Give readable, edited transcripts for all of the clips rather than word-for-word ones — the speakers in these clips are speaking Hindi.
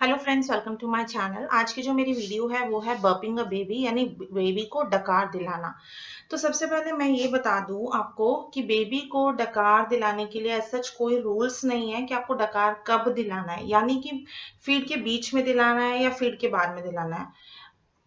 Hello friends, welcome to my channel. आज की जो मेरी वीडियो है वो है बर्पिंग अ बेबी, यानी बेबी को डकार दिलाना। तो सबसे पहले मैं ये बता दूं आपको कि बेबी को डकार दिलाने के लिए सच कोई रूल्स नहीं है कि आपको डकार कब दिलाना है, यानी कि फीड के बीच में दिलाना है या फीड के बाद में दिलाना है।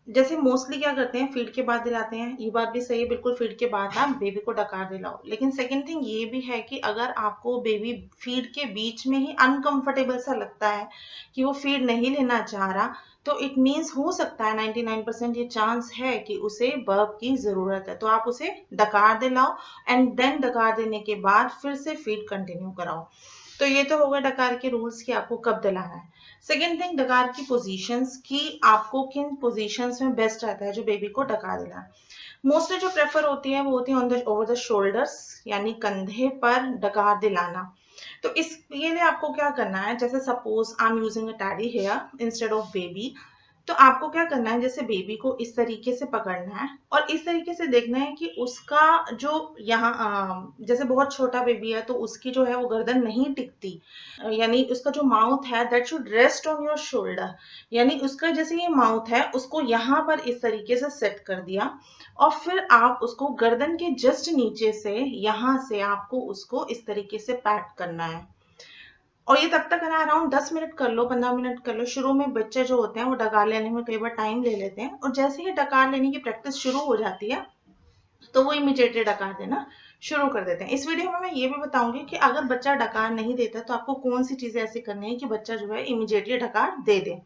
जैसे मोस्टली क्या करते हैं, फीड के बाद दिलाते हैं। ये बात भी सही है, बिल्कुल फीड के बाद आप बेबी को डकार दिलाओ। लेकिन सेकंड थिंग ये भी है कि अगर आपको बेबी फीड के बीच में ही अनकंफर्टेबल सा लगता है कि वो फीड नहीं लेना चाह रहा, तो इट मीन्स हो सकता है 99% ये चांस है कि उसे बर्प की जरूरत है। तो आप उसे डकार दिलाओ एंड देन डकार देने के बाद फिर से फीड कंटिन्यू कराओ। तो ये तो होगा डकार के रूल्स कि आपको कब दिलाना है। सेकेंड थिंग, डकार की पोजीशंस की आपको किन पोजीशंस में बेस्ट रहता है जो बेबी को डकार दिलाना। मोस्टली जो प्रेफर होती है वो होती है on the over the shoulders, यानी कंधे पर डकार दिलाना। तो इसके लिए आपको क्या करना है, जैसे suppose I am using a teddy hair instead of baby. तो आपको क्या करना है, जैसे बेबी को इस तरीके से पकड़ना है और इस तरीके से देखना है कि उसका जो यहाँ जैसे बहुत छोटा बेबी है तो उसकी जो है वो गर्दन नहीं टिकती, यानी उसका जो माउथ है that should rest on your shoulder. यानी उसका जैसे ये माउथ है उसको यहाँ पर इस तरीके से सेट कर दिया और फिर आप उसको गर्दन के जस्ट नीचे से यहाँ से आपको उसको इस तरीके से पैट करना है। और ये तब तक है ना, अराउंड 10 मिनट कर लो, 15 मिनट कर लो। शुरू में बच्चे जो होते हैं वो डकार लेने में कई बार टाइम ले लेते हैं, और जैसे ही डकार लेने की प्रैक्टिस शुरू हो जाती है तो वो इमीडिएटली डकार देना शुरू कर देते हैं। इस वीडियो में मैं ये भी बताऊंगी कि अगर बच्चा डकार नहीं देता तो आपको कौन सी चीजें ऐसी करनी है कि बच्चा जो है इमीडिएटली डकार दे दे।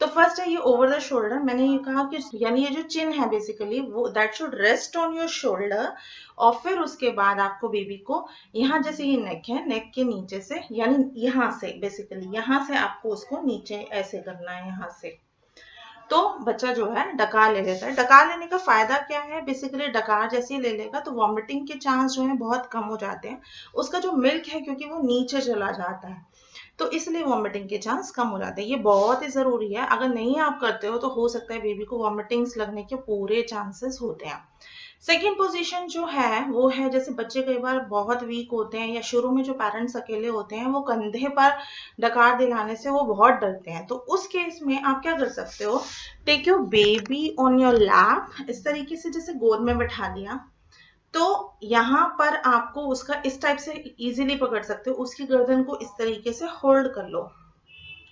तो फर्स्ट है ये ओवर द शोल्डर। मैंने ये कहा कि यानी ये जो चिन है बेसिकली वो that should rest on your shoulder. और फिर उसके बाद आपको बेबी को यहाँ, जैसे ये नेक है, नेक के नीचे से, यानी यहाँ से बेसिकली यहाँ से आपको उसको नीचे ऐसे करना है यहाँ से। तो बच्चा जो है डकार ले लेता है। डकार लेने का फायदा क्या है, बेसिकली डकार जैसे ही ले लेगा तो वॉमिटिंग के चांस जो है बहुत कम हो जाते हैं। उसका जो मिल्क है क्योंकि वो नीचे चला जाता है, तो इसलिए वॉमिटिंग के चांस कम हो जाते हैं। ये बहुत ही जरूरी है, अगर नहीं आप करते हो तो हो सकता है बेबी को वॉमिटिंग्स लगने के पूरे चांसेस होते हैं। सेकेंड पोजीशन जो है वो है, जैसे बच्चे कई बार बहुत वीक होते हैं या शुरू में जो पेरेंट्स अकेले होते हैं वो कंधे पर डकार दिलाने से वो बहुत डरते हैं। तो उस केस में आप क्या कर सकते हो, take your baby on your lap, इस तरीके से जैसे गोद में बैठा लिया। तो यहाँ पर आपको उसका इस टाइप से इजीली पकड़ सकते हो, उसकी गर्दन को इस तरीके से होल्ड कर लो।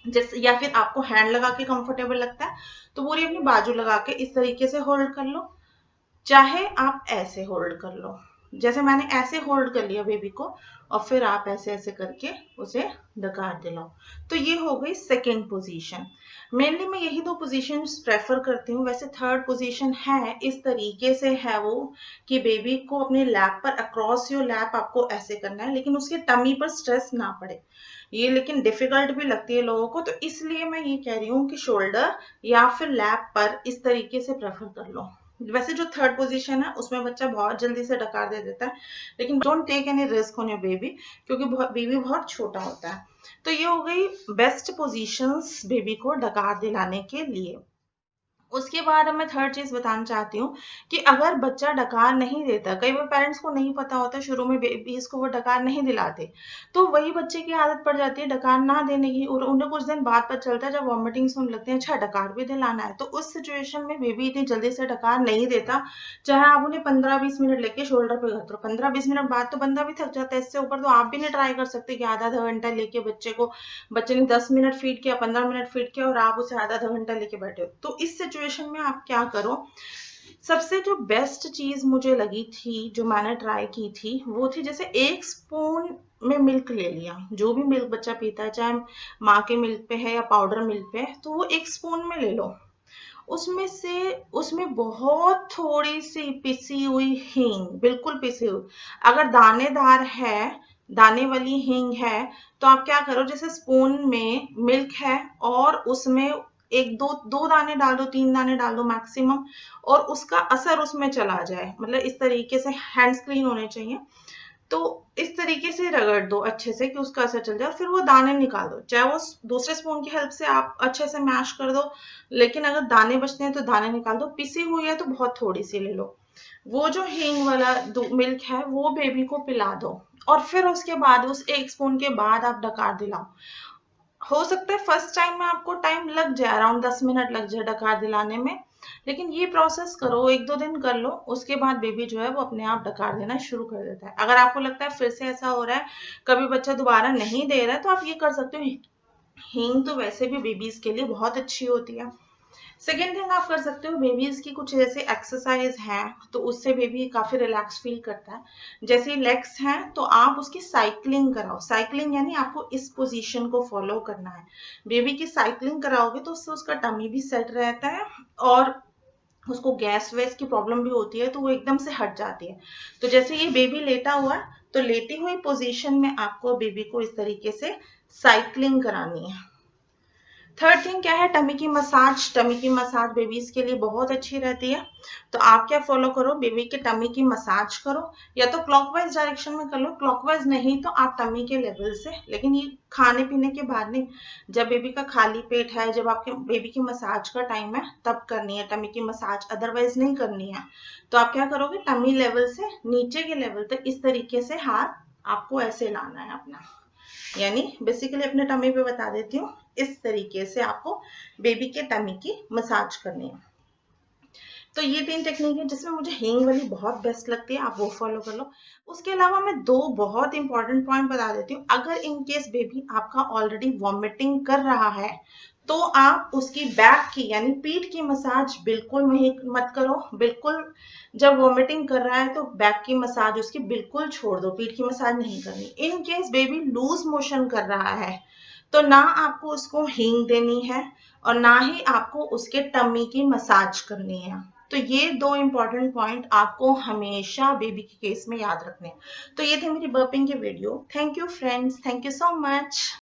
जैसे या फिर आपको हैंड लगा के कंफर्टेबल लगता है तो पूरी अपनी बाजू लगा के इस तरीके से होल्ड कर लो, चाहे आप ऐसे होल्ड कर लो। जैसे मैंने ऐसे होल्ड कर लिया बेबी को और फिर आप ऐसे ऐसे करके उसे डकार दिलाओ। तो ये हो गई सेकेंड पोजीशन। मेनली मैं यही दो पोजीशन प्रेफर करती हूँ। वैसे थर्ड पोजीशन है इस तरीके से है वो, कि बेबी को अपने लैप पर अक्रॉस योर लैप आपको ऐसे करना है, लेकिन उसके टमी पर स्ट्रेस ना पड़े। ये लेकिन डिफिकल्ट भी लगती है लोगों को, तो इसलिए मैं ये कह रही हूँ कि शोल्डर या फिर लैप पर इस तरीके से प्रेफर कर लो। वैसे जो थर्ड पोजीशन है उसमें बच्चा बहुत जल्दी से डकार दे देता है, लेकिन don't take any risk on your baby, क्योंकि बेबी बहुत छोटा होता है। तो ये हो गई बेस्ट पोजीशंस बेबी को डकार दिलाने के लिए। उसके बाद अब मैं थर्ड चीज बताना चाहती हूँ कि अगर बच्चा डकार नहीं देता, कई बार पेरेंट्स को नहीं पता होता शुरू में बेबीज को वो डकार नहीं दिलाते, तो वही बच्चे की आदत पड़ जाती है डकार ना देने की, और उन्हें कुछ दिन बाद पता चलता है जब वॉमिटिंग होने लगती है, अच्छा डकार भी दिलाना है। तो उस सिचुएशन में बेबी इतनी जल्दी से डकार नहीं देता, चाहे आप उन्हें 15-20 मिनट लेके शोल्डर पे घत लो। 15-20 मिनट बाद तो बंदा भी थक जाता है, इससे ऊपर तो आप भी नहीं ट्राई कर सकते कि आधा आधा घंटा लेके बच्चे ने 10 मिनट फीड किया, 15 मिनट फीड किया और आप उसे आधा आधा घंटा लेके बैठे हो। तो इस सिचुएशन में आप क्या करो, सबसे जो बेस्ट चीज मुझे लगी थी जो मैंने ट्राई की थी वो थी, जैसे 1 स्पून में मिल्क ले लिया। जो भी मिल्क बच्चा पीता है, चाहे माँ के मिल्क पे है या पाउडर मिल्क पे है, तो वो 1 स्पून में ले लो। उसमें बहुत थोड़ी सी पिसी हुई हींग, बिल्कुल पिसी हुई। अगर दानेदार है, दाने वाली हींग है, तो आप क्या करो, जैसे स्पून में मिल्क है और उसमें एक दो दो दाने डाल दो, 3 दाने डाल दो मैक्सिमम, और उसका असर उसमें चला जाए। मतलब इस तरीके से हैंड्स क्लीन होने चाहिए। तो इस तरीके से रगड़ दो अच्छे से कि उसका असर चल जाए, और फिर वो दाने निकाल दो। चाहे वो दूसरे स्पून की हेल्प से आप अच्छे से मैश कर दो, लेकिन अगर दाने बचते हैं तो दाने निकाल दो। पिसी हुई है तो बहुत थोड़ी सी ले लो। वो जो हींग वाला मिल्क है वो बेबी को पिला दो, और फिर उसके बाद उस 1 स्पून के बाद आप डकार दिलाओ। हो सकता है फर्स्ट टाइम में आपको टाइम लग जाए, अराउंड 10 मिनट लग जाए डकार दिलाने में, लेकिन ये प्रोसेस करो, 1-2 दिन कर लो, उसके बाद बेबी जो है वो अपने आप डकार देना शुरू कर देता है। अगर आपको लगता है फिर से ऐसा हो रहा है, कभी बच्चा दोबारा नहीं दे रहा है, तो आप ये कर सकते हो, हींग तो वैसे भी बेबीज के लिए बहुत अच्छी होती है। सेकेंड थिंग आप कर सकते हो, बेबीज की कुछ जैसे एक्सरसाइज है तो उससे बेबी काफी रिलैक्स फील करता है। जैसे लेग्स हैं तो आप उसकी साइकिलिंग कराओ। साइकिलिंग यानी आपको इस पोजीशन को फॉलो करना है। बेबी की साइकिलिंग कराओगे तो उससे उसका टमी भी सेट रहता है, और उसको गैस वैस की प्रॉब्लम भी होती है तो वो एकदम से हट जाती है। तो जैसे ये बेबी लेटा हुआ है, तो लेटी हुई पोजीशन में आपको बेबी को इस तरीके से साइकिलिंग करानी है। थर्ड थिंग क्या है, टमी की मसाज। टमी की मसाज बेबीज के लिए बहुत अच्छी रहती है। तो आप क्या फॉलो करो, बेबी के टमी की मसाज करो, या तो क्लॉकवाइज डायरेक्शन में कर लो, क्लॉकवाइज नहीं तो आप टमी के लेवल से, लेकिन ये खाने पीने के बाद नहीं, जब बेबी का खाली पेट है, जब आपके बेबी की मसाज का टाइम है तब करनी है टमी की मसाज, अदरवाइज नहीं करनी है। तो आप क्या करोगे, टमी लेवल से नीचे के लेवल तक इस तरीके से हाथ आपको ऐसे लाना है अपना, यानी बेसिकली अपने टमी पे बता देती हूँ, इस तरीके से आपको बेबी के टमी की मसाज करनी है। तो ये 3 टेक्निक है जिसमें मुझे हींग वाली बहुत बेस्ट लगती है, आप वो फॉलो कर लो। उसके अलावा मैं 2 बहुत इंपॉर्टेंट पॉइंट बता देती हूँ। अगर इन केस बेबी आपका ऑलरेडी वॉमिटिंग कर रहा है, तो आप उसकी बैक की यानी पीठ की मसाज बिल्कुल नहीं मत करो, बिल्कुल। जब वॉमिटिंग कर रहा है तो बैक की मसाज उसकी बिल्कुल छोड़ दो, पीठ की मसाज नहीं करनी। In case baby loose motion कर रहा है, तो ना आपको उसको हींग देनी है और ना ही आपको उसके टमी की मसाज करनी है। तो ये 2 इंपॉर्टेंट पॉइंट आपको हमेशा बेबी के केस में याद रखने हैं। तो ये थे मेरी बर्पिंग की video. Thank you friends, thank you so much.